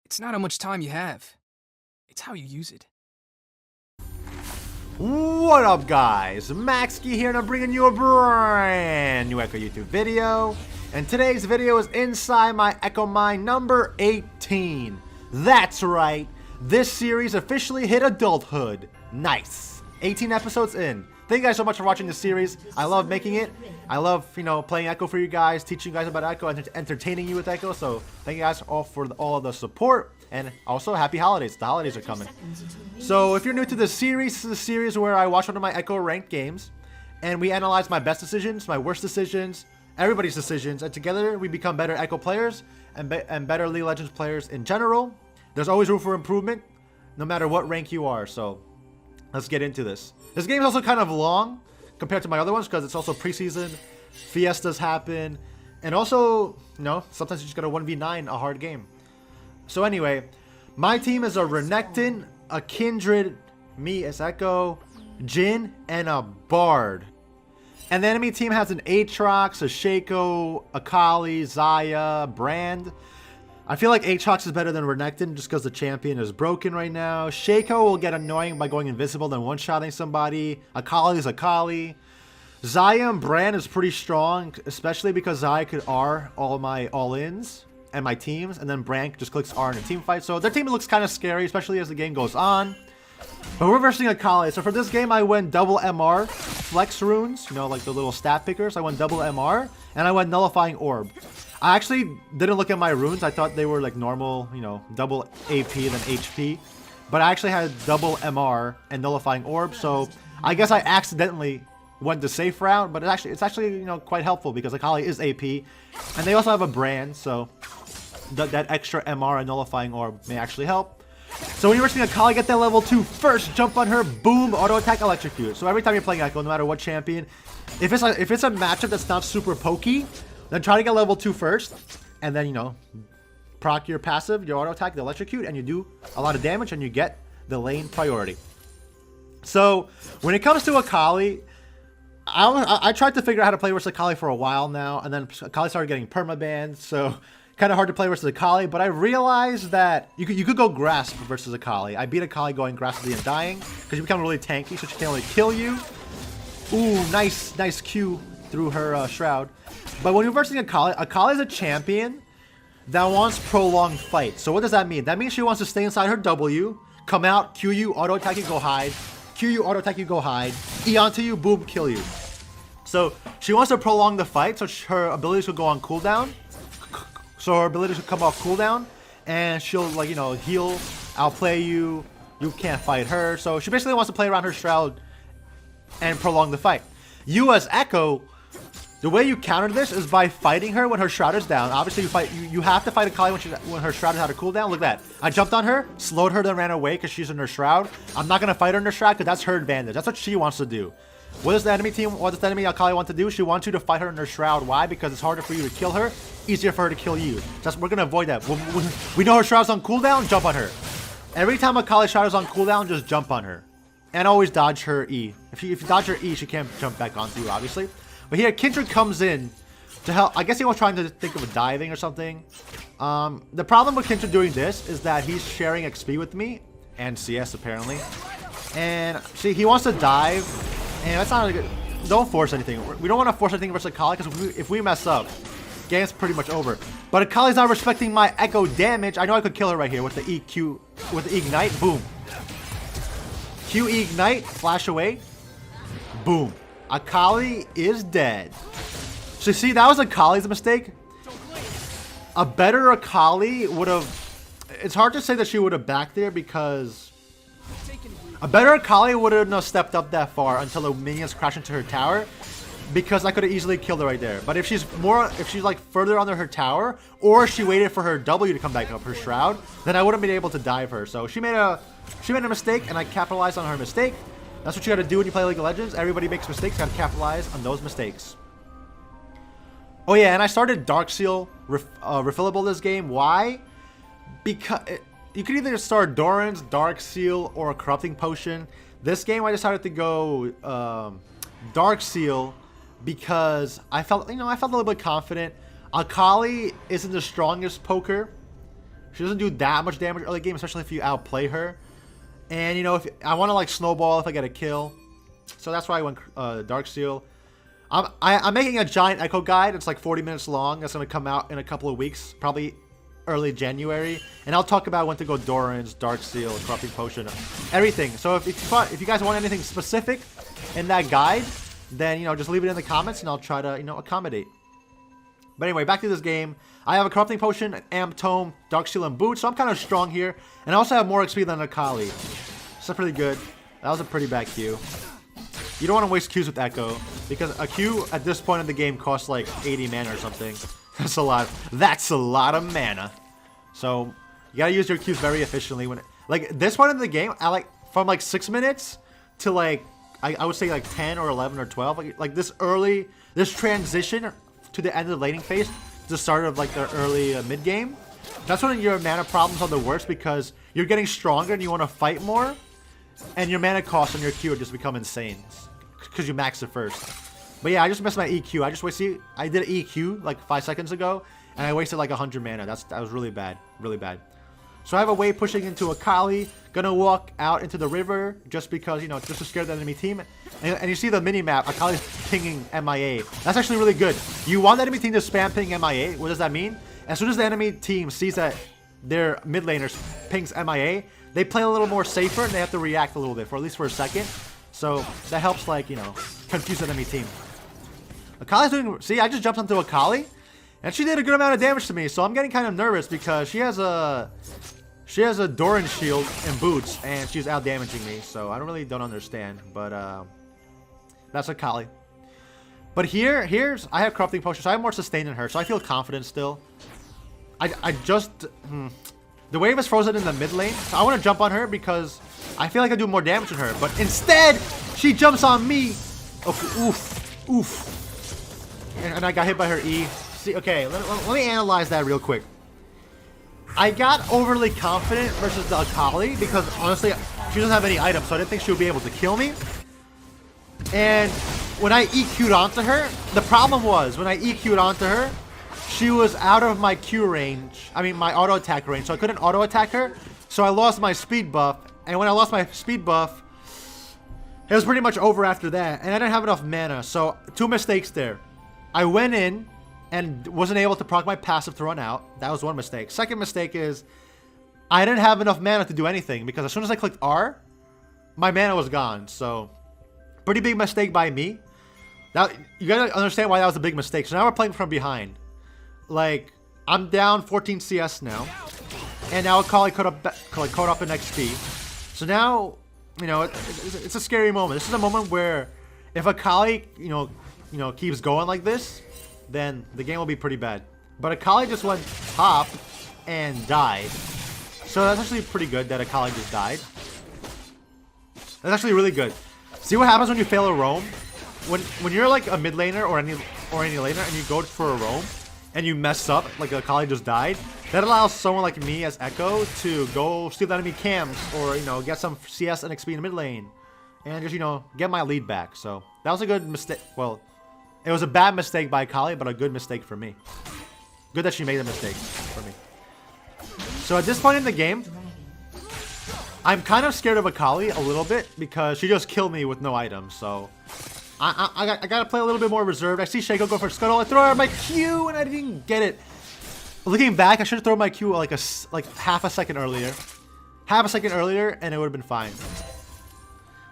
It's not how much time you have. It's how you use it. What up, guys? Maxske here, and I'm bringing you a brand new Ekko YouTube video. And today's video is inside my Ekko Mine number 18. That's right, this series officially hit adulthood. Nice. 18 episodes in. Thank you guys so much for watching this series. I love making it. I love, playing Ekko for you guys, teaching you guys about Ekko, and entertaining you with Ekko. So thank you guys all for all of the support. And also, happy holidays. The holidays are coming. So if you're new to this is a series where I watch one of my Ekko ranked games, and we analyze my best decisions, my worst decisions, everybody's decisions, and together we become better Ekko players and better League of Legends players in general. There's always room for improvement, no matter what rank you are. So let's get into this. This game is also kind of long compared to my other ones because it's also preseason, fiestas happen, and also, sometimes you just gotta 1v9 a hard game. So anyway, my team is a Renekton, a Kindred, me as Ekko, Jhin, and a Bard. And the enemy team has an Aatrox, a Shaco, Akali, Xayah, Brand. I feel like Aatrox is better than Renekton just because the champion is broken right now. Shaco will get annoying by going invisible and one-shotting somebody. Akali is Akali. Xayah and Brand is pretty strong, especially because Xayah could R all my all-ins and my teams, and then Brand just clicks R in a team fight. So their team looks kind of scary, especially as the game goes on. But we're versing Akali. So for this game, I went double MR, flex runes, like the little stat pickers. I went double MR, and I went nullifying orb. I actually didn't look at my runes. I thought they were like normal, double AP than HP. But I actually had double MR and nullifying orb. So I guess I accidentally went the safe route. But it's actually quite helpful because Akali is AP, and they also have a Brand. So that extra MR and nullifying orb may actually help. So when you're rushing Akali, get that level 2 first, jump on her, boom, auto attack, electrocute. So every time you're playing Ekko, no matter what champion, if it's a matchup that's not super pokey, then try to get level 2 first, and then proc your passive, your auto attack, the electrocute, and you do a lot of damage, and you get the lane priority. So when it comes to Akali, I tried to figure out how to play versus Akali for a while now, and then Akali started getting permabanned, so kind of hard to play versus Akali, but I realized that you could go Grasp versus Akali. I beat Akali going Grasp and dying, because you become really tanky, so she can't really kill you. Ooh, nice Q through her Shroud. But when you're versing Akali is a champion that wants prolonged fight. So what does that mean? That means she wants to stay inside her W, come out, Q you, auto attack you, go hide, Q you, auto attack you, go hide, E onto you, boom, kill you. So she wants to prolong the fight, so her abilities will go on cooldown. So her abilities will come off cooldown, and she'll heal, outplay you. You can't fight her. So she basically wants to play around her Shroud and prolong the fight. You as Ekko, the way you counter this is by fighting her when her Shroud is down. Obviously, you have to fight Akali when her Shroud is out of cooldown. Look at that. I jumped on her, slowed her, then ran away because she's in her Shroud. I'm not gonna fight her in her Shroud because that's her advantage. That's what she wants to do. What does the enemy Akali want to do? She wants you to fight her in her Shroud. Why? Because it's harder for you to kill her, easier for her to kill you. We're gonna avoid that. We know her Shroud's on cooldown, jump on her. Every time Akali's Shroud is on cooldown, just jump on her. And always dodge her E. If you dodge her E, she can't jump back onto you, obviously. But here, Kindred comes in to help. I guess he was trying to think of a diving or something. The problem with Kindred doing this is that he's sharing XP with me, and CS apparently. And see, he wants to dive, and that's not a good. Don't force anything. We don't want to force anything versus Akali, because if we mess up, game's pretty much over. But Akali's not respecting my Ekko damage. I know I could kill her right here with the EQ, with the Ignite. Boom. Q Ignite, flash away. Boom. Akali is dead. So see, that was Akali's mistake. A better Akali would have. It's hard to say that she would have backed there because a better Akali wouldn't have stepped up that far until the minions crash into her tower, because I could have easily killed her right there. But if she's like further under her tower, or she waited for her W to come back up, her Shroud, then I wouldn't been able to dive her. So she made a mistake, and I capitalized on her mistake. That's what you got to do when you play League of Legends. Everybody makes mistakes. Got to capitalize on those mistakes. Oh yeah, and I started Dark Seal refillable this game. Why? Because you could either start Doran's, Dark Seal, or a Corrupting Potion. This game I decided to go Dark Seal because I felt a little bit confident. Akali isn't the strongest poker. She doesn't do that much damage early game, especially if you outplay her. And, you know, if I want to, like, snowball if I get a kill. So that's why I went Dark Seal. I'm making a giant Ekko guide. It's like 40 minutes long. That's going to come out in a couple of weeks, probably early January. And I'll talk about when to go Doran's, Dark Seal, Corrupting Potion, everything. So if you guys want anything specific in that guide, then, you know, just leave it in the comments and I'll try to, you know, accommodate. But anyway, back to this game. I have a Corrupting Potion, an Amp Tome, Dark Seal, and Boots, so I'm kind of strong here. And I also have more XP than Akali. So pretty good. That was a pretty bad Q. You don't want to waste Qs with Ekko, because a Q at this point in the game costs like 80 mana or something. That's a lot. That's a lot of mana. So you gotta use your Qs very efficiently. When like this point in the game, I like from like 6 minutes to like I would say like 10 or 11 or 12. Like this transition to the end of the laning phase, the start of like the early mid game. That's when your mana problems are the worst, because you're getting stronger and you want to fight more, and your mana costs on your Q just become insane because you max it first. But yeah, I just missed my EQ. I did an EQ like 5 seconds ago, and I wasted like 100 mana. That was really bad, really bad. So I have a wave pushing into Akali. Gonna walk out into the river just because, you know, just to scare the enemy team. And you see the mini map, Akali's pinging MIA. That's actually really good. You want the enemy team to spam ping MIA. What does that mean? As soon as the enemy team sees that their mid laners pings MIA, they play a little more safer and they have to react a little bit, for at least for a second. So that helps, like, you know, confuse the enemy team. Akali's doing... See, I just jumped onto Akali, and she did a good amount of damage to me, so I'm getting kind of nervous because she has a Doran shield and boots, and she's out damaging me, so I don't understand. But that's Akali. But here's I have Corrupting Potion, so I have more sustain than her, so I feel confident still. The wave is frozen in the mid lane, so I want to jump on her because I feel like I do more damage than her. But instead, she jumps on me. Okay, oof. And I got hit by her E. See, okay, let me analyze that real quick. I got overly confident versus the Akali because, honestly, she doesn't have any items, so I didn't think she would be able to kill me. And when I EQ'd onto her, the problem was, when I EQ'd onto her, she was out of my Q range. I mean, my auto attack range, so I couldn't auto attack her. So I lost my speed buff, and when I lost my speed buff, it was pretty much over after that, and I didn't have enough mana. So 2 mistakes there. I went in and wasn't able to proc my passive to run out. That was one mistake. Second mistake is I didn't have enough mana to do anything, because as soon as I clicked R, my mana was gone. So pretty big mistake by me. Now you gotta understand why that was a big mistake. So now we're playing from behind. Like, I'm down 14 CS now, and now Akali caught up in XP. So now, you know, it's a scary moment. This is a moment where if Akali, you know, keeps going like this, then the game will be pretty bad. But Akali just went top and died. So that's actually pretty good that Akali just died. That's actually really good. See what happens when you fail a roam? When you're like a mid laner or any laner and you go for a roam and you mess up, like Akali just died, that allows someone like me as Ekko to go steal the enemy camps, or, you know, get some CS and XP in the mid lane and just, you know, get my lead back. So that was a good mistake. Well, it was a bad mistake by Akali, but a good mistake for me. Good that she made a mistake for me. So at this point in the game, I'm kind of scared of Akali a little bit because she just killed me with no items. So I gotta play a little bit more reserved. I see Shaco go for Scuttle. I throw out my Q and I didn't get it. Looking back, I should have thrown my Q like half a second earlier. Half a second earlier, and it would have been fine.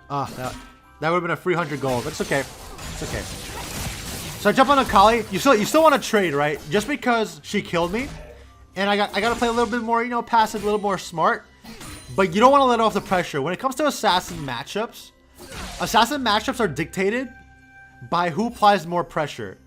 That would have been a 300 gold, but it's okay. It's okay. So I jump on Akali. You still want to trade, right? Just because she killed me, and I gotta play a little bit more, you know, passive, a little more smart. But you don't want to let off the pressure. When it comes to assassin matchups are dictated by who applies more pressure.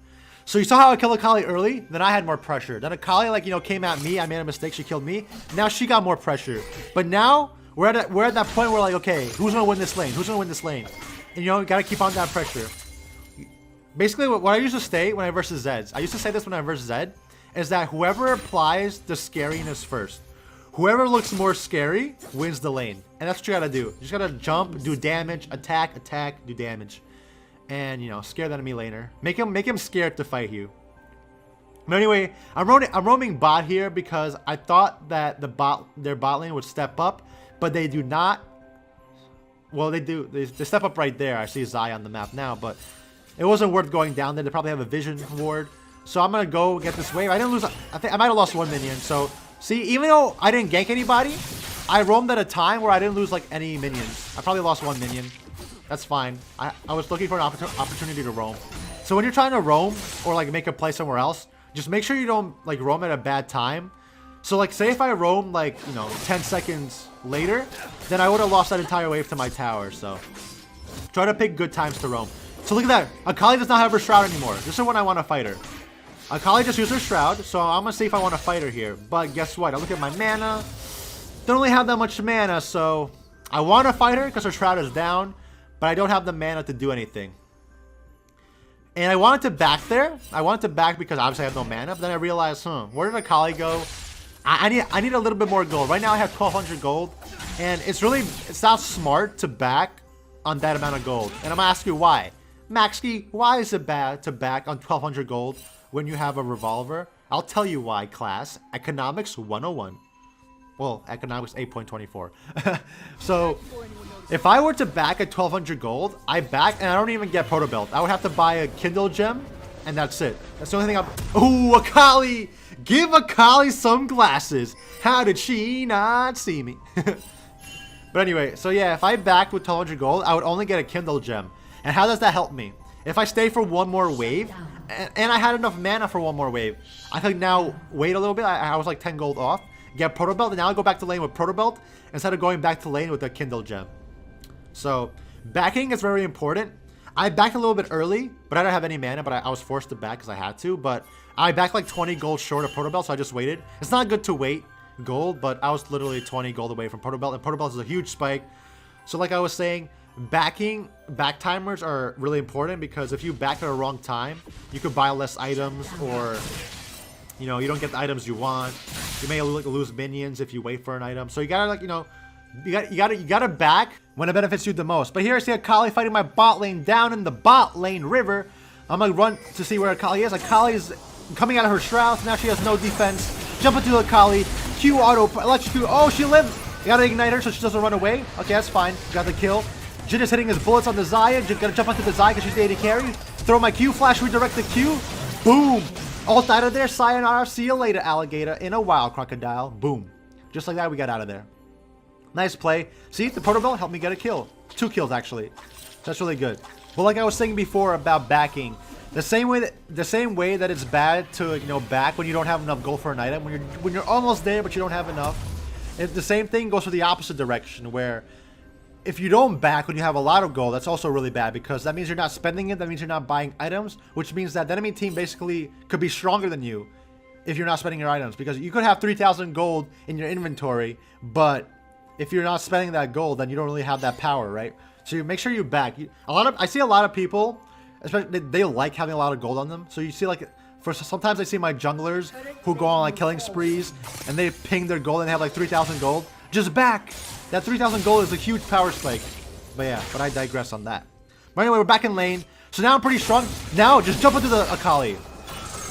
So you saw how I killed Akali early, then I had more pressure. Then Akali, like, you know, came at me, I made a mistake, she killed me. Now she got more pressure. But now we're at that point where, like, okay, who's gonna win this lane? Who's gonna win this lane? And, you know, you gotta keep on that pressure. Basically, what I used to say when I versus Zeds, I used to say this when I versus Zed, is that whoever applies the scariness first, whoever looks more scary wins the lane. And that's what you gotta do. You just gotta jump, do damage, attack, do damage. And, you know, scare the enemy laner. Make him scared to fight you. But anyway, I'm roaming bot here because I thought that their bot lane would step up, but they do not. Well, they do. They step up right there. I see Zai on the map now, but it wasn't worth going down there. They probably have a vision ward. So I'm going to go get this wave. I didn't lose. I think I might have lost one minion. So, see, even though I didn't gank anybody, I roamed at a time where I didn't lose, like, any minions. I probably lost one minion. That's fine. I was looking for an opportunity to roam. So when you're trying to roam or, like, make a play somewhere else, just make sure you don't, like, roam at a bad time. So, like, say if I roam, like, you know, 10 seconds later, then I would have lost that entire wave to my tower. So, try to pick good times to roam. So, look at that. Akali does not have her Shroud anymore. This is when I want to fight her. Akali just used her Shroud, so I'm going to see if I want to fight her here. But guess what? I look at my mana. Don't really have that much mana, so I want to fight her because her Shroud is down, but I don't have the mana to do anything. And I wanted to back there. I wanted to back because obviously I have no mana, but then I realized, where did Akali go? I need a little bit more gold. Right now I have 1,200 gold, and it's not smart to back on that amount of gold. And I'm going to ask you why. Maxske, why is it bad to back on 1,200 gold when you have a revolver? I'll tell you why, class. Economics 101. Well, economics 8.24. So, if I were to back at 1,200 gold, I back and I don't even get Proto Belt. I would have to buy a Kindle gem, and that's it. That's the only thing Ooh, Akali! Give Akali some glasses. How did she not see me? But anyway, so yeah, if I backed with 1,200 gold, I would only get a Kindle gem. And how does that help me? If I stay for one more wave, and I had enough mana for one more wave, I could now wait a little bit. I was like 10 gold off, get Proto Belt, and now I go back to lane with Proto Belt instead of going back to lane with a Kindle gem. So, backing is very important. I backed a little bit early, but I don't have any mana, but I was forced to back because I had to. But I backed like 20 gold short of Proto Belt, so I just waited. It's not good to wait gold, but I was literally 20 gold away from Proto Belt, and Proto Belt is a huge spike. So like I was saying, back timers are really important because if you back at a wrong time, you could buy less items, or you know, you don't get the items you want. You may lose minions if you wait for an item. So you gotta, like, you know, you gotta back when it benefits you the most. But here I see Akali fighting my bot lane down in the bot lane river. I'm gonna run to see where Akali is. Akali is coming out of her shroud. Now she has no defense. Jump into Akali. Q auto electrocute. Oh, she lived. You gotta ignite her so she doesn't run away. Okay, that's fine. Got the kill. Jin is hitting his bullets on the Zaya. Jin gotta jump onto the Zaya because she's the AD carry. Throw my Q flash, redirect the Q. Boom. Ult out of there. Sayonara. See you later, alligator. In a while, crocodile. Boom. Just like that, we got out of there. Nice play. See, the Proto Belt helped me get a kill. 2 kills, actually. That's really good. But like I was saying before about backing, the same way that it's bad to, you know, back when you don't have enough gold for an item, when you're almost there but you don't have enough. The same thing goes for the opposite direction, where if you don't back when you have a lot of gold, that's also really bad because that means you're not spending it. That means you're not buying items, which means that the enemy team basically could be stronger than you if you're not spending your items, because you could have 3,000 gold in your inventory, but if you're not spending that gold, then you don't really have that power, right? So you make sure you back. I see a lot of people, especially they like having a lot of gold on them. So you see, like, sometimes I see my junglers who go on like killing sprees and they ping their gold and they have like 3,000 gold. Just back. That 3,000 gold is a huge power spike. But yeah, but I digress on that. But anyway, we're back in lane. So now I'm pretty strong. Now just jump into the Akali.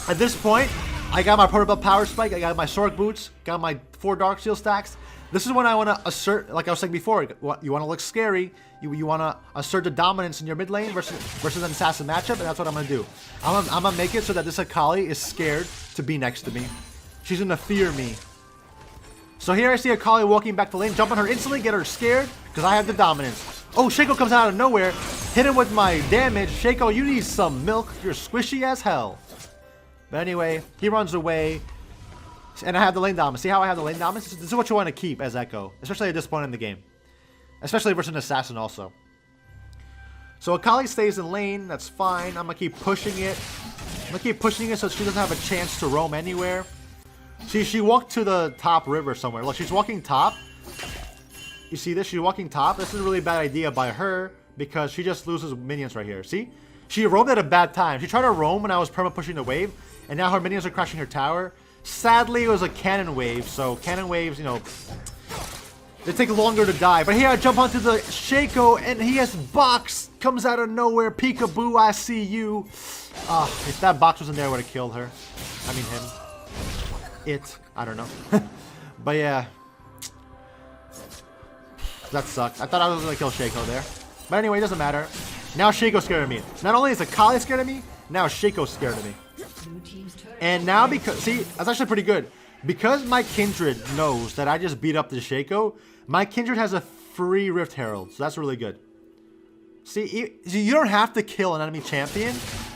At this point, I got my Proto Belt power spike. I got my Sork boots. Got my 4 Dark Seal stacks. This is when I want to assert, like I was saying before, you want to look scary. You want to assert the dominance in your mid lane versus an assassin matchup, and that's what I'm going to do. I'm going to make it so that this Akali is scared to be next to me. She's going to fear me. So here I see Akali walking back to lane, jump on her instantly, get her scared, because I have the dominance. Oh, Shaco comes out of nowhere, hit him with my damage. Shaco, you need some milk. You're squishy as hell. But anyway, he runs away. And I have the lane dominance. See how I have the lane dominance? This is what you want to keep as Ekko, especially at this point in the game. Especially versus an assassin also. So Akali stays in lane. That's fine. I'm going to keep pushing it. I'm going to keep pushing it so she doesn't have a chance to roam anywhere. She walked to the top river somewhere. Look, she's walking top. You see this? She's walking top. This is a really bad idea by her because she just loses minions right here. See? She roamed at a bad time. She tried to roam when I was perma pushing the wave, and now her minions are crashing her tower. Sadly, it was a cannon wave, so cannon waves, you know, they take longer to die. But here I jump onto the Shaco, and he has box. Comes out of nowhere. Peekaboo, I see you. If that box wasn't there, I would have killed her. I mean him. It. I don't know. But yeah. That sucked. I thought I was going to kill Shaco there. But anyway, it doesn't matter. Now Shaco's scared of me. Not only is Akali scared of me, now Shaco's scared of me. And now because... See, that's actually pretty good. Because my Kindred knows that I just beat up the Shaco, my Kindred has a free Rift Herald. So that's really good. See, you don't have to kill an enemy champion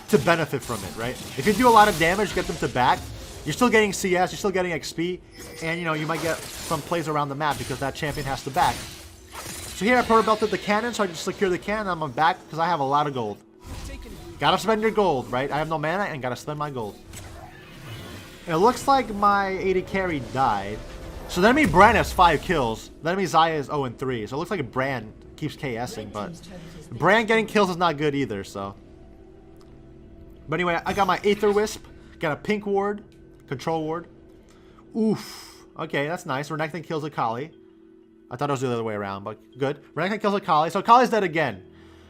to benefit from it, right? If you do a lot of damage, get them to back, you're still getting CS, you're still getting XP, and you know, you might get some plays around the map because that champion has to back. So here I purple belted the cannon, so I just secure the cannon, and I'm back because I have a lot of gold. Gotta spend your gold, right? I have no mana and gotta spend my gold. And it looks like my AD carry died. So the enemy Bran has 5 kills. The enemy Xayah is 0-3. So it looks like Bran keeps KSing, but Bran getting kills is not good either, so. But anyway, I got my Aether Wisp, got a pink ward, control ward. Oof. Okay, that's nice. Renekton kills Akali. I thought it was the other way around, but good. Renekton kills Akali. So Akali's dead again.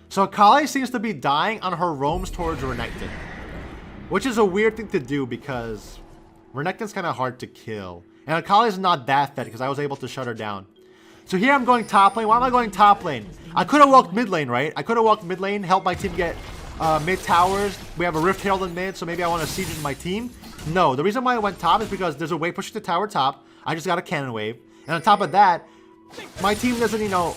So Akali seems to be dying on her roams towards Renekton, which is a weird thing to do because Renekton's kind of hard to kill. And Akali's not that fed because I was able to shut her down. So here I'm going top lane. Why am I going top lane? I could have walked mid lane, right? I could have walked mid lane, helped my team get mid towers. We have a Rift Herald in mid, so maybe I want to siege in my team. No, the reason why I went top is because there's a wave pushing the tower top. I just got a cannon wave. And on top of that, my team doesn't, you know,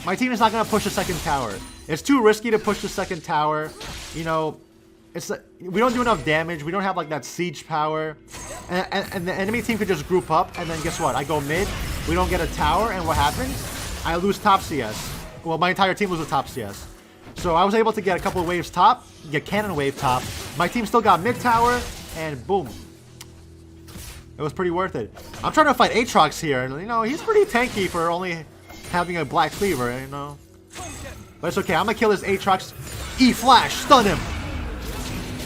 my team is not going to push the second tower. It's too risky to push the second tower. You know, it's we don't do enough damage. We don't have like that siege power. And the enemy team could just group up, and then guess what? I go mid, we don't get a tower, and what happens? I lose top CS. Well, my entire team loses top CS. So I was able to get a couple of waves top, get cannon wave top. My team still got mid tower, and boom. It was pretty worth it. I'm trying to fight Aatrox here, and you know, he's pretty tanky for only having a black cleaver, you know. But it's okay, I'm gonna kill this Aatrox. E-flash, stun him.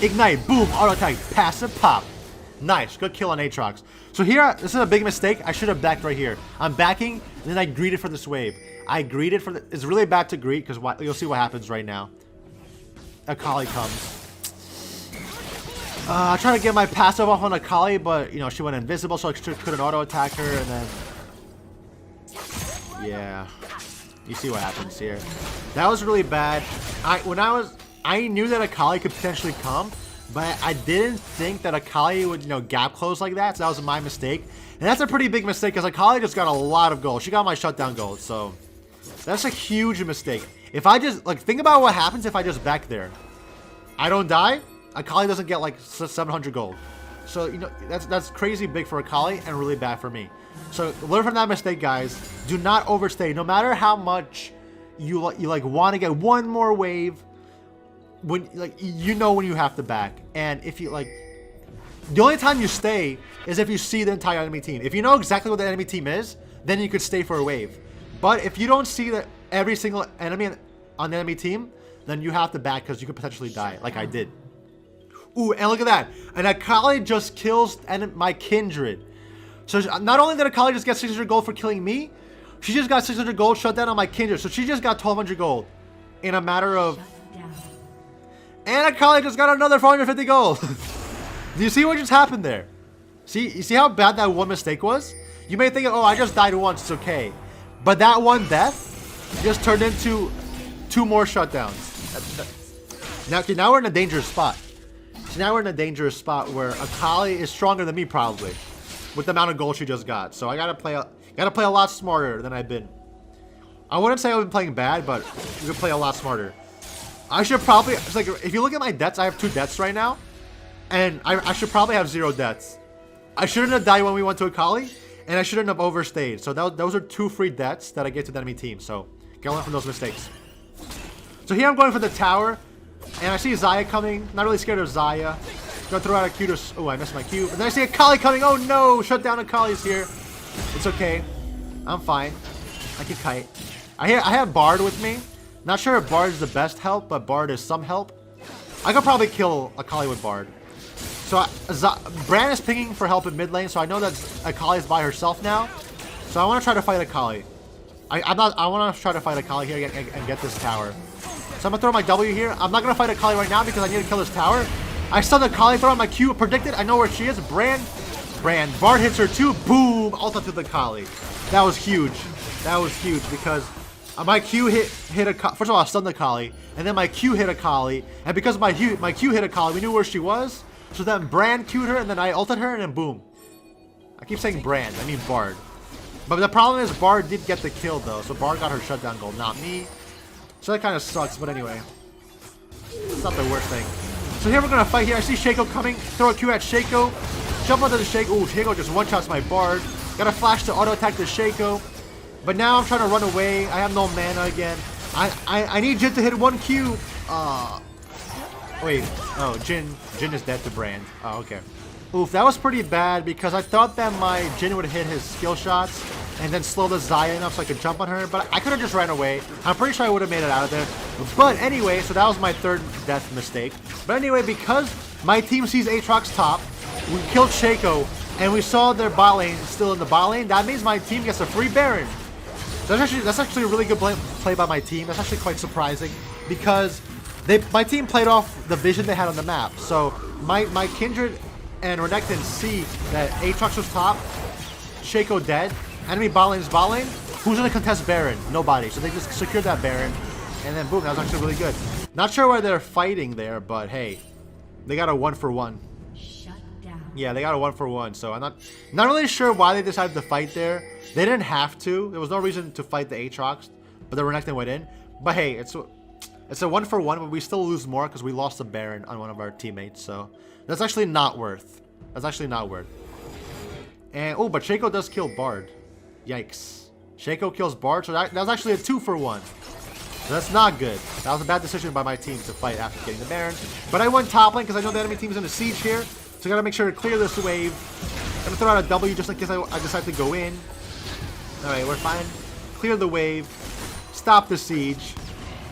Ignite, boom, auto attack, passive pop. Nice, good kill on Aatrox. So here, this is a big mistake. I should have backed right here. I'm backing, and then I greeted for this wave. I greeted for the... It's really bad to greet, because you'll see what happens right now. Akali comes. I tried to get my passive off on Akali, but, you know, she went invisible, so I couldn't auto attack her, and then... Yeah. You see what happens here. That was really bad. I knew that Akali could potentially come, but I didn't think that Akali would, you know, gap close like that, so that was my mistake. And that's a pretty big mistake, because Akali just got a lot of gold. She got my shutdown gold, so... That's a huge mistake. If I just, like, think about what happens if I just back there. I don't die, Akali doesn't get, like, 700 gold. So, you know, that's crazy big for Akali and really bad for me. So, learn from that mistake, guys. Do not overstay. No matter how much you want to get one more wave, when, like, you know when you have to back. And if you, like, the only time you stay is if you see the entire enemy team. If you know exactly what the enemy team is, then you could stay for a wave. But if you don't see that every single enemy on the enemy team, then you have to back because you could potentially die, like I did. Ooh, and look at that. And Akali just kills my Kindred. So not only did Akali just get 600 gold for killing me, she just got 600 gold shut down on my Kindred. So she just got 1,200 gold in a matter of... And Akali just got another 450 gold. Do you see what just happened there? You see how bad that one mistake was? You may think, oh, I just died once, it's okay. But that one death just turned into 2 more shutdowns. Now we're in a dangerous spot. So now we're in a dangerous spot where Akali is stronger than me probably, with the amount of gold she just got. So I gotta play a lot smarter than I've been. I wouldn't say I've been playing bad, but you can play a lot smarter. I should probably, it's like, if you look at my deaths, I have 2 deaths right now, and I should probably have 0 deaths. I shouldn't have died when we went to Akali. And I shouldn't have overstayed. So those are 2 free deaths that I gave to the enemy team. So get learn from those mistakes. So here I'm going for the tower. And I see Xayah coming. Not really scared of Xayah. Gonna throw out a Q to... Oh, I missed my Q. And then I see Akali coming. Oh no! Shut down Akali's here. It's okay. I'm fine. I can kite. I have Bard with me. Not sure if Bard is the best help, but Bard is some help. I could probably kill Akali with Bard. So Bran is pinging for help in mid lane, so I know that Akali is by herself now. So I want to try to fight Akali. I want to try to fight Akali here and get this tower. So I'm gonna throw my W here. I'm not gonna fight Akali right now because I need to kill this tower. I saw the Akali throw on my Q, predicted. I know where she is. Bard hits her too. Boom, ulti to the Akali. That was huge. That was huge because my Q hit a. First of all, I stunned the Akali, and then my Q hit Akali, and because my Q hit Akali, we knew where she was. So then Brand Q'd her, and then I ulted her, and then boom. I keep saying Brand, I mean Bard. But the problem is Bard did get the kill though, so Bard got her shutdown goal, not me. So that kind of sucks, but anyway. It's not the worst thing. So here we're gonna fight here. I see Shaco coming, throw a Q at Shaco, jump onto the Shaco. Ooh, Shaco just one-shots my Bard. Got a flash to auto-attack the Shaco. But now I'm trying to run away. I have no mana again. I need Jin to hit 1 Q. Wait. Oh, Jin is dead to Brand. Oh, okay. Oof, that was pretty bad because I thought that my Jin would hit his skill shots and then slow the Xayah enough so I could jump on her, but I could have just ran away. I'm pretty sure I would have made it out of there. But anyway, so that was my third death mistake. But anyway, because my team sees Aatrox top, we killed Shaco, and we saw their bot lane still in the bot lane, that means my team gets a free Baron. That's actually a really good play by my team. That's actually quite surprising because my team played off the vision they had on the map. So my Kindred and Renekton see that Aatrox was top, Shaco dead, enemy bot lane is bot lane. Who's gonna contest Baron? Nobody. So they just secured that Baron, and then boom, that was actually really good. Not sure why they're fighting there, but hey, they got a 1-for-1. Yeah, they got a 1-for-1. So I'm not really sure why they decided to fight there. They didn't have to. There was no reason to fight the Aatrox, but the Renekton went in. But hey, it's a 1-for-1, but we still lose more because we lost a Baron on one of our teammates. So that's actually not worth. That's actually not worth. And oh, but Shaco does kill Bard. Yikes. Shaco kills Bard, so that was actually a 2-for-1. So that's not good. That was a bad decision by my team to fight after getting the Baron. But I went top lane because I know the enemy team's in a siege here. So I gotta make sure to clear this wave. Gonna throw out a W just in case I decide to go in. Alright, we're fine. Clear the wave. Stop the siege.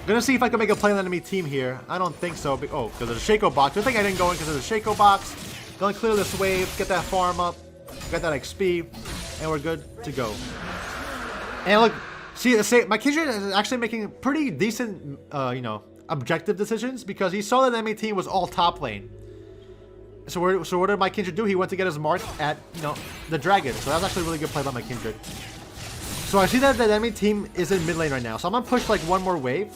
Gonna see if I can make a play on the enemy team here. I don't think so. Oh, because there's a Shaco box. I think I didn't go in because there's a Shaco box. Gonna clear this wave, get that farm up, get that XP, and we're good to go. And look, see, my Kindred is actually making pretty decent, objective decisions because he saw that the enemy team was all top lane. So what did my Kindred do? He went to get his mark at, the dragon. So that was actually a really good play by my Kindred. So I see that the enemy team is in mid lane right now. So I'm gonna push like one more wave.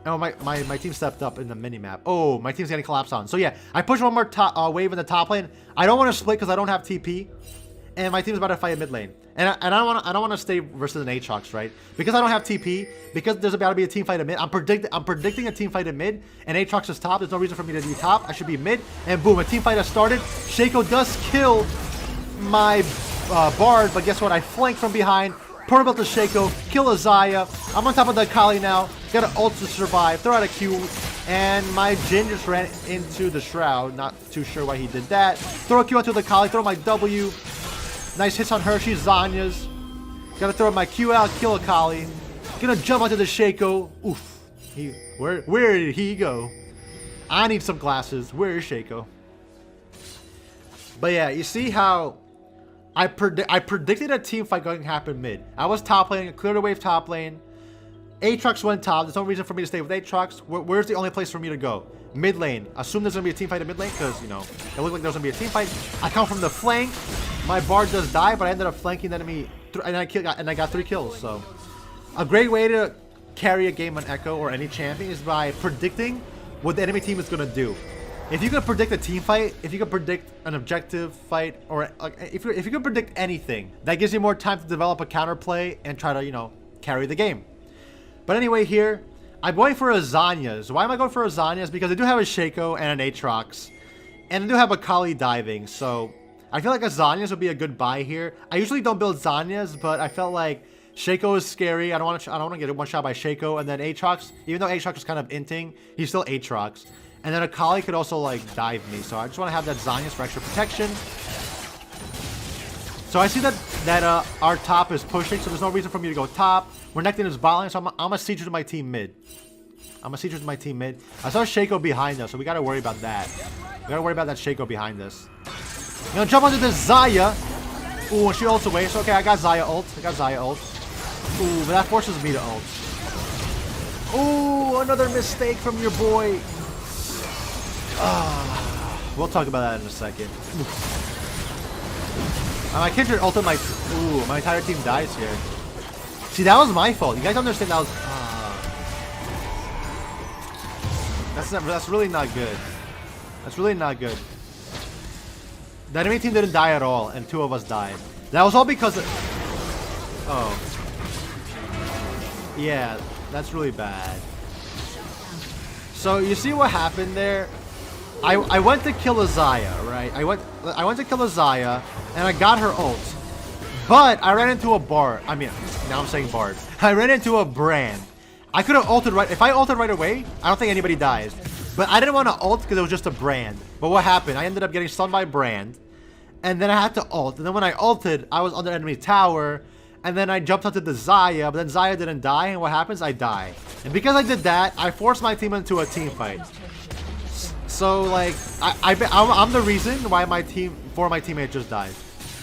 Oh, my team stepped up in the mini-map. Oh, my team's getting collapsed on. So yeah, I push one more wave in the top lane. I don't want to split because I don't have TP. And my team's about to fight in mid lane. And I don't want to stay versus an Aatrox, right? Because I don't have TP, because there's about to be a team fight in mid. I'm predicting a team fight in mid, and Aatrox is top. There's no reason for me to be top. I should be mid. And boom, a team fight has started. Shaco does kill my Bard, but guess what? I flank from behind. Portable to Shaco, kill a Xayah. I'm on top of the Akali now. Got an ult to survive. Throw out a Q. And my Jin just ran into the Shroud. Not too sure why he did that. Throw a Q onto the Akali. Throw my W. Nice hits on her. She's Zanya's. Gotta throw my Q out. Kill Akali. Gonna jump onto the Shaco. Oof. Where did he go? I need some glasses. Where is Shaco? But yeah, you see how I predicted a team fight going to happen mid. I was top lane, cleared a wave top lane. Aatrox went top. There's no reason for me to stay with Aatrox. Where's the only place for me to go? Mid lane. Assume there's going to be a team fight in mid lane because, it looked like there's going to be a team fight. I come from the flank. My Bard does die, but I ended up flanking the enemy and I got 3 kills. So a great way to carry a game on Ekko or any champion is by predicting what the enemy team is going to do. If you can predict a team fight, if you can predict an objective fight, or if you can predict anything, that gives you more time to develop a counterplay and try to, carry the game. But anyway, here, I'm going for a Zanya's. Why am I going for a Zanya's? Because I do have a Shaco and an Aatrox, and I do have a Akali diving, so I feel like a Zanya's would be a good buy here. I usually don't build Zanya's, but I felt like Shaco is scary. I don't want to get one shot by Shaco, and then Aatrox, even though Aatrox is kind of inting, he's still Aatrox. And then Akali could also, dive me. So I just want to have that Zanya's for extra protection. So I see that our top is pushing, so there's no reason for me to go top. Renekton is bot lane, so I'm going to siege to my team mid. I saw Shaco behind us, so we got to worry about that. We got to worry about that Shaco behind us. I'm going to jump onto this Xayah. Ooh, and she ults away. So, okay, I got Xayah ult. Ooh, but that forces me to ult. Ooh, another mistake from your boy. We'll talk about that in a second. My Kindred ulted my... Ooh, my entire team dies here. See, that was my fault. You guys understand that was... That's really not good. That's really not good. The enemy team didn't die at all, and 2 of us died. That was all because of... Oh. Yeah, that's really bad. So, you see what happened there? I went to kill a Xayah, right? I went to kill a Xayah, and I got her ult. But I ran into a Bard. I mean, now I'm saying Bard. I ran into a Brand. I could have ulted right... If I ulted right away, I don't think anybody dies. But I didn't want to ult because it was just a Brand. But what happened? I ended up getting stunned by Brand. And then I had to ult. And then when I ulted, I was under enemy tower. And then I jumped onto the Xayah. But then Xayah didn't die. And what happens? I die. And because I did that, I forced my team into a team fight. So, like, I'm the reason why my teammate just died.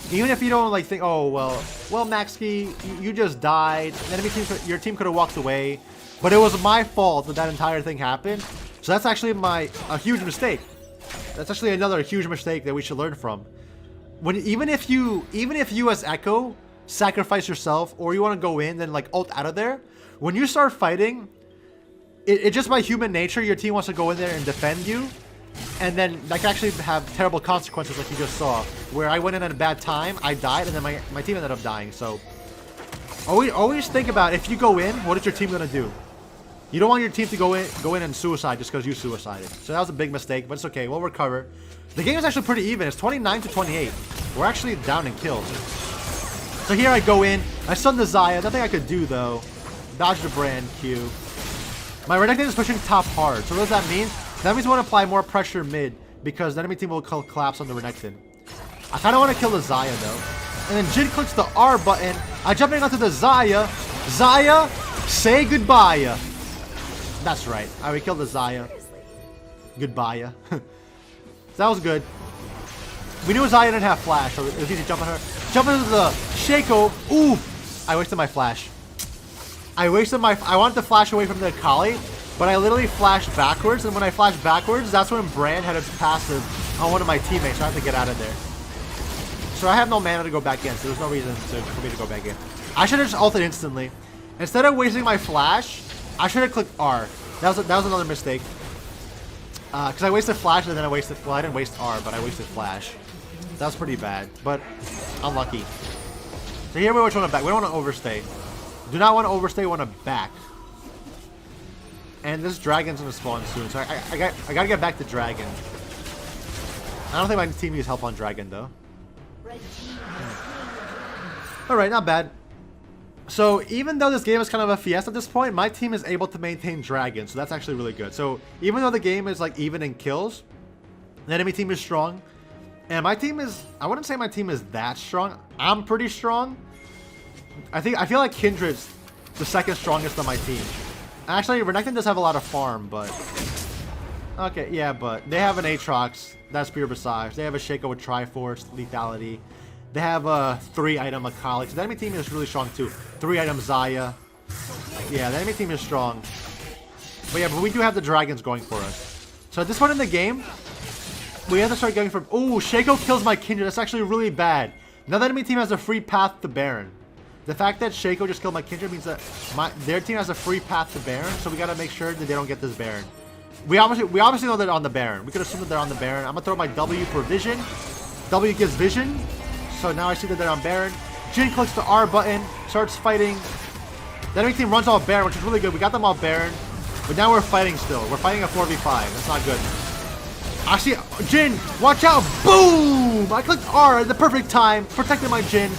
Even if you don't, like, think, oh, well, Maxske, you just died. Enemy team, your team could have walked away. But it was my fault that entire thing happened. So that's actually a huge mistake. That's actually another huge mistake that we should learn from. Even if you as Ekko sacrifice yourself, or you want to go in and like ult out of there, when you start fighting, it just by human nature, your team wants to go in there and defend you, and then that can actually have terrible consequences, like you just saw, where I went in at a bad time, I died, and then my team ended up dying. So always think about, if you go in, what is your team gonna do? You don't want your team to go in and suicide just because you suicided. So that was a big mistake, but it's okay. We'll recover. The game is actually pretty even. It's 29 to 28. We're actually down in kills. So here I go in. I stun the Xayah. Nothing I could do though. Dodge the Brand Q. My Renekton is pushing top hard. So what does that mean? That means we want to apply more pressure mid, because the enemy team will collapse on the Renekton. I kind of want to kill the Xayah though. And then Jin clicks the R button. I jump in onto the Xayah. Xayah, say goodbye. That's right. We killed the Xayah. Goodbye. So that was good. We knew Xayah didn't have flash, so it was easy to jump on her. Jump into the Shaco. Ooh! I wasted my flash. I wanted to flash away from the Akali, but I literally flashed backwards, and when I flashed backwards, that's when Brand had its passive on one of my teammates, so I had to get out of there. So I have no mana to go back in, so there's no reason for me to go back in. I should have just ulted instantly. Instead of wasting my flash, I should have clicked R. That was another mistake. Because I wasted flash and then I wasted... Well, I didn't waste R, but I wasted flash. That was pretty bad, but unlucky. So here we want to back. We don't want to overstay. Do not want to overstay, we want to back. And this dragon's going to spawn soon, so I got to get back to dragon. I don't think my team needs help on dragon, though. Alright, not bad. So even though this game is kind of a fiesta at this point, my team is able to maintain dragon, so that's actually really good. So even though the game is like even in kills, the enemy team is strong. And my team is, I wouldn't say my team is that strong. I'm pretty strong. I feel like Kindred's the second strongest on my team. Actually, Renekton does have a lot of farm, but... Okay, yeah, but they have an Aatrox, that's pure Visage. They have a Shaco with Triforce, Lethality. They have a 3-item Akali. So the enemy team is really strong too. 3-item Xayah. Yeah, the enemy team is strong. But we do have the dragons going for us. So at this point in the game, we have to start going for... Ooh, Shaco kills my Kindred. That's actually really bad. Now the enemy team has a free path to Baron. The fact that Shaco just killed my Kindred means that their team has a free path to Baron. So we gotta make sure that they don't get this Baron. We obviously know they're on the Baron. We could assume that they're on the Baron. I'm gonna throw my W for vision. W gives vision. So now I see that they're on Baron. Jin clicks the R button, starts fighting. The enemy team runs off Baron, which is really good. We got them off Baron. But now we're fighting still. We're fighting a 4v5. That's not good. I see Jin, watch out. Boom! I clicked R at the perfect time. Protected my Jin.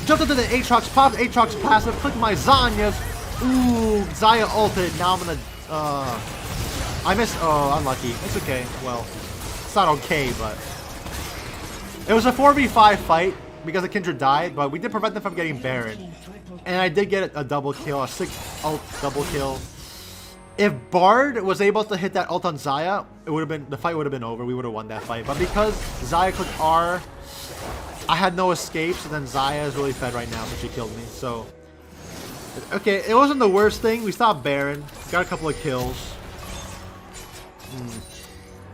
Jumped into the Aatrox, popped Aatrox passive, clicked my Zanyas. Ooh, Xayah ulted. Now I'm gonna... I missed... Oh, unlucky. It's okay. Well, it's not okay, but... It was a 4v5 fight because the Kindred died, but we did prevent them from getting Baron. And I did get a double kill, a 6 ult double kill. If Bard was able to hit that ult on Xayah, the fight would have been over. We would have won that fight. But because Xayah clicked R, I had no escapes, and then Xayah is really fed right now, so she killed me. So, okay, it wasn't the worst thing. We stopped Baron, got a couple of kills.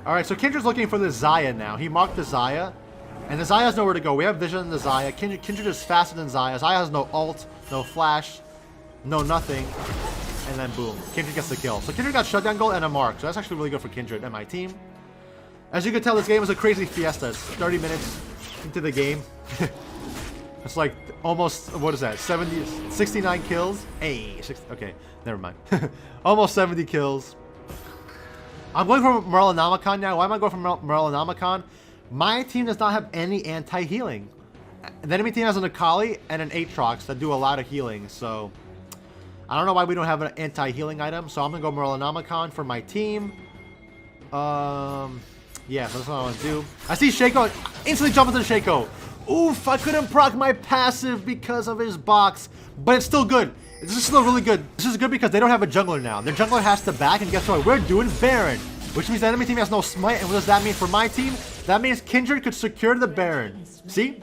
Alright, so Kindred's looking for the Xayah now. He marked the Xayah. And the Xayah has nowhere to go. We have vision on the Xayah. Kindred is faster than Xayah. Xayah has no ult, no flash, no nothing. And then boom. Kindred gets the kill. So Kindred got shutdown goal and a mark. So that's actually really good for Kindred and my team. As you can tell, this game is a crazy fiesta. It's 30 minutes into the game. It's like almost, what is that, 69 kills? Hey, okay, never mind. Almost 70 kills. I'm going for Morellonomicon now. Why am I going for Morellonomicon? My team does not have any anti-healing. The enemy team has an Akali and an Aatrox that do a lot of healing, so I don't know why we don't have an anti-healing item, so I'm going to go Morellonomicon for my team. Yeah, so that's what I want to do. I see Shaco, instantly jump into Shaco. Oof, I couldn't proc my passive because of his box, but it's still good. This is still really good. This is good because they don't have a jungler now. Their jungler has to back, and guess what? We're doing Baron, which means the enemy team has no smite, and what does that mean for my team? That means Kindred could secure the Baron. See?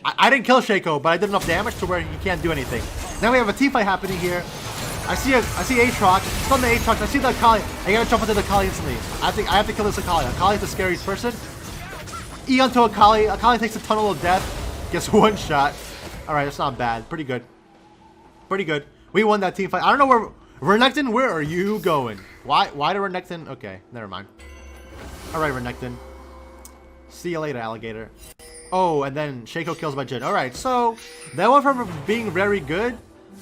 I didn't kill Shaco, but I did enough damage to where he can't do anything. Now we have a team fight happening here. I see Aatrox, stun the Aatrox, I see the Akali. I gotta jump into the Akali instantly. I have to kill this Akali. Akali's the scariest person. E onto Akali. Akali takes a tunnel of death. Gets one shot. Alright, that's not bad. Pretty good. Pretty good. We won that team fight. I don't know where... Renekton, where are you going? Why did Renekton... Okay, never mind. Alright, Renekton. See you later, alligator. Oh, and then Shaco kills my Jhin. Alright, so... That went from being very good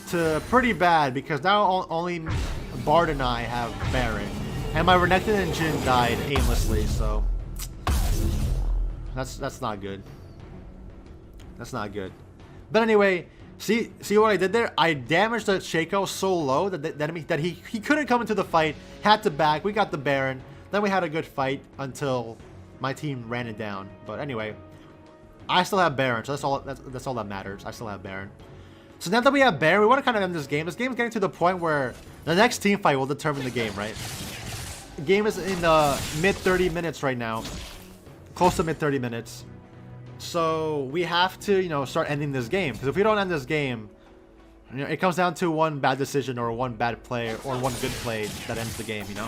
to pretty bad, because now only Bard and I have Baron. And my Renekton and Jhin died aimlessly, so... That's not good. That's not good. But anyway, see what I did there? I damaged the Shaco so low that he couldn't come into the fight, had to back. We got the Baron. Then we had a good fight until my team ran it down. But anyway, I still have Baron, so that's all that matters. I still have Baron. So now that we have Baron, we want to kind of end this game. This game is getting to the point where the next team fight will determine the game, right? The game is in the mid 30 minutes right now. Close to mid 30 minutes. So we have to, you know, start ending this game. Because if we don't end this game, you know, it comes down to one bad decision or one bad play or one good play that ends the game, you know?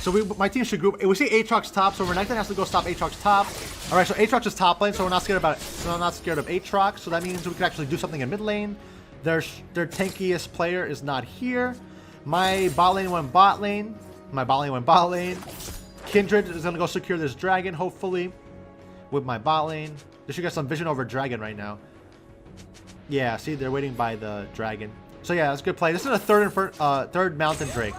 So my team should group. We see Aatrox top, so Renekton has to go stop Aatrox top. Alright, so Aatrox is top lane, so we're not scared about it. So I'm not scared of Aatrox, so that means we can actually do something in mid lane. Their tankiest player is not here. My bot lane went bot lane. Kindred is gonna go secure this dragon, hopefully, with my bot lane. They should get some vision over dragon right now. Yeah, see, they're waiting by the dragon. So yeah, that's a good play. This is a third mountain Drake.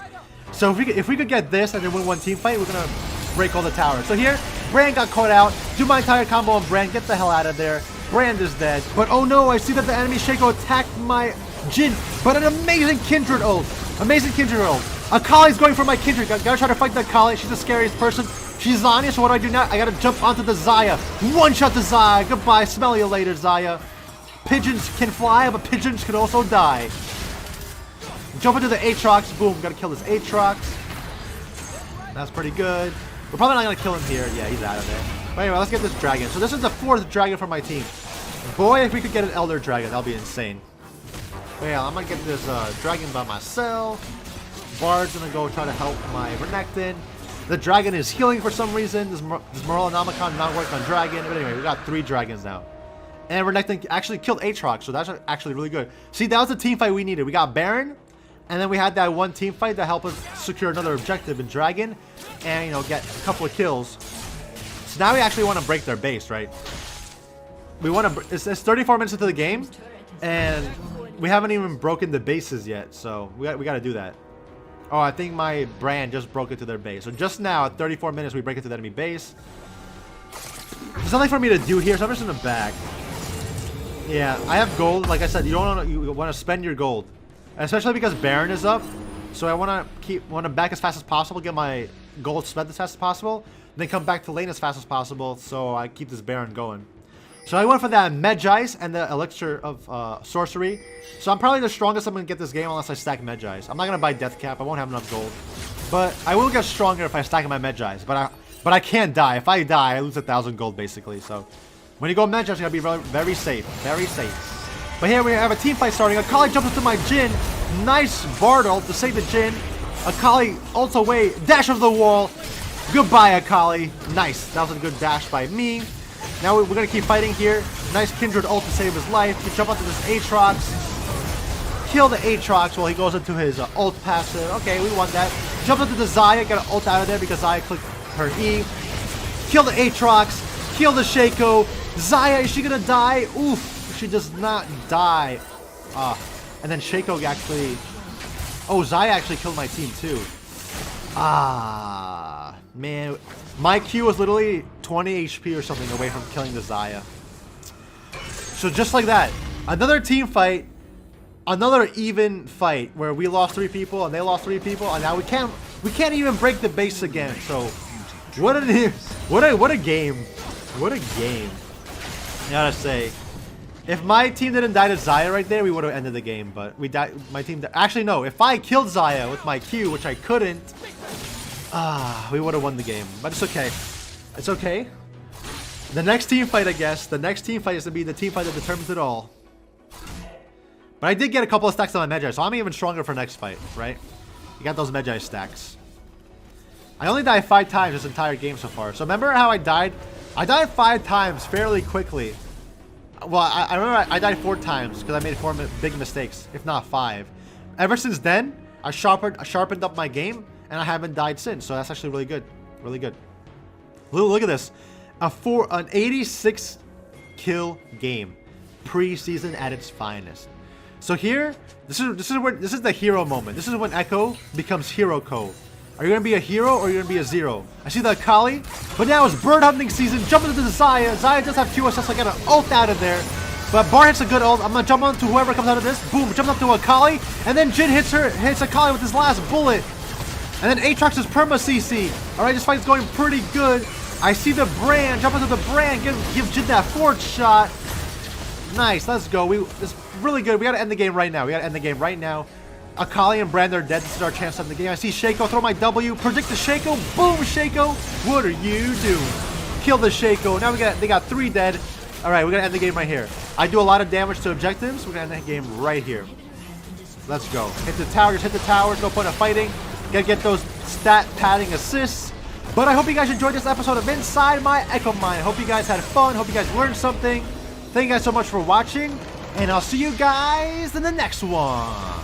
So if we could get this and then win one team fight, we're gonna break all the towers. So here, Brand got caught out. Do my entire combo on Brand. Get the hell out of there. Brand is dead. But oh no, I see that the enemy Shaco attacked my Jhin. But an amazing Kindred ult. Amazing Kindred ult. Akali's going for my Kindred. Gotta try to fight the Akali. She's the scariest person. She's Zanya, so what do I do now? I gotta jump onto the Xayah. One shot the Xayah. Goodbye. Smell you later, Xayah. Pigeons can fly, but pigeons can also die. Jump into the Aatrox. Boom. Gotta kill this Aatrox. That's pretty good. We're probably not gonna kill him here. Yeah, he's out of there. But anyway, let's get this dragon. So this is the 4th dragon for my team. Boy, if we could get an Elder Dragon, that'll be insane. But yeah, I'm gonna get this dragon by myself. Bard's gonna go try to help my Renekton. The dragon is healing for some reason. This Morellonomicon not work on dragon. But anyway, we got 3 dragons now. And Renekton actually killed Aatrox, so that's actually really good. See, that was the team fight we needed. We got Baron, and then we had that one team fight that helped us secure another objective in dragon, and, you know, get a couple of kills. So now we actually want to break their base, right? We want to. It's 34 minutes into the game, and we haven't even broken the bases yet. So we got to do that. Oh, I think my Brand just broke into their base. So just now, at 34 minutes, we break into the enemy base. There's nothing for me to do here, so I'm just in the back. Yeah, I have gold. Like I said, you want to spend your gold, especially because Baron is up. So I want to back as fast as possible, get my gold spent as fast as possible, then come back to lane as fast as possible. So I keep this Baron going. So I went for that Medjais and the elixir of sorcery. So I'm probably the strongest I'm gonna get this game unless I stack Medjais. I'm not gonna buy Death Cap. I won't have enough gold, but I will get stronger if I stack my Medjais. But I can't die. If I die, I lose 1,000 gold basically. So when you go Medjais, you gotta be very safe, very safe. But here we have a team fight starting. Akali jumps into my Jhin. Nice Bard ult to save the Jhin. Akali ults away, dash of the wall. Goodbye, Akali. Nice. That was a good dash by me. Now we're going to keep fighting here. Nice Kindred ult to save his life. We jump onto this Aatrox. Kill the Aatrox while he goes into his ult passive. Okay, we won that. Jump into the Xayah. Get an ult out of there because Xayah clicked her E. Kill the Aatrox. Kill the Shaco. Xayah, is she going to die? Oof. She does not die. And then Shaco actually... Oh, Xayah actually killed my team too. Man. My Q was literally 20 HP or something away from killing the Xayah. So just like that, another team fight, another even fight where we lost 3 people and they lost 3 people, and now we can't even break the base again. So what a game. What a game. I gotta say, if my team didn't die to Xayah right there, we would have ended the game. But we died. My team actually no. If I killed Xayah with my Q, which I couldn't, we would have won the game. But it's okay. It's okay. The next team fight, I guess. The next team fight is to be the team fight that determines it all. But I did get a couple of stacks on my Magi, so I'm even stronger for next fight, right? You got those Magi stacks. I only died 5 times this entire game so far. So remember how I died? I died 5 times fairly quickly. Well, I remember I died 4 times because I made 4 big mistakes, if not 5. Ever since then, I sharpened up my game, and I haven't died since. So that's actually really good. Really good. Look at this. An 86 kill game. Preseason at its finest. So here, this is the hero moment. This is when Ekko becomes hero code. Are you gonna be a hero or are you gonna be a 0? I see the Akali, but now it's bird hunting season. Jump into the Xayah. Xayah does have QSS, so I get an ult out of there. But Bar hits a good ult. I'm gonna jump onto whoever comes out of this. Boom, jump up to Akali, and then Jin hits Akali with his last bullet. And then Aatrox is perma CC. Alright, this fight's going pretty good. I see the Brand, jump into the Brand, give Jin that forward shot. Nice, let's go. It's really good. We gotta end the game right now. Akali and Brand are dead. This is our chance to end the game. I see Shaco throw my W. Predict the Shaco. Boom, Shaco. What are you doing? Kill the Shaco. Now they got 3 dead. Alright, we're gonna end the game right here. I do a lot of damage to objectives. We're gonna end the game right here. Let's go. Hit the tower, just hit the towers. No point of fighting. Gotta get those stat padding assists. But I hope you guys enjoyed this episode of Inside My Ekko Mine. Hope you guys had fun. Hope you guys learned something. Thank you guys so much for watching. And I'll see you guys in the next one.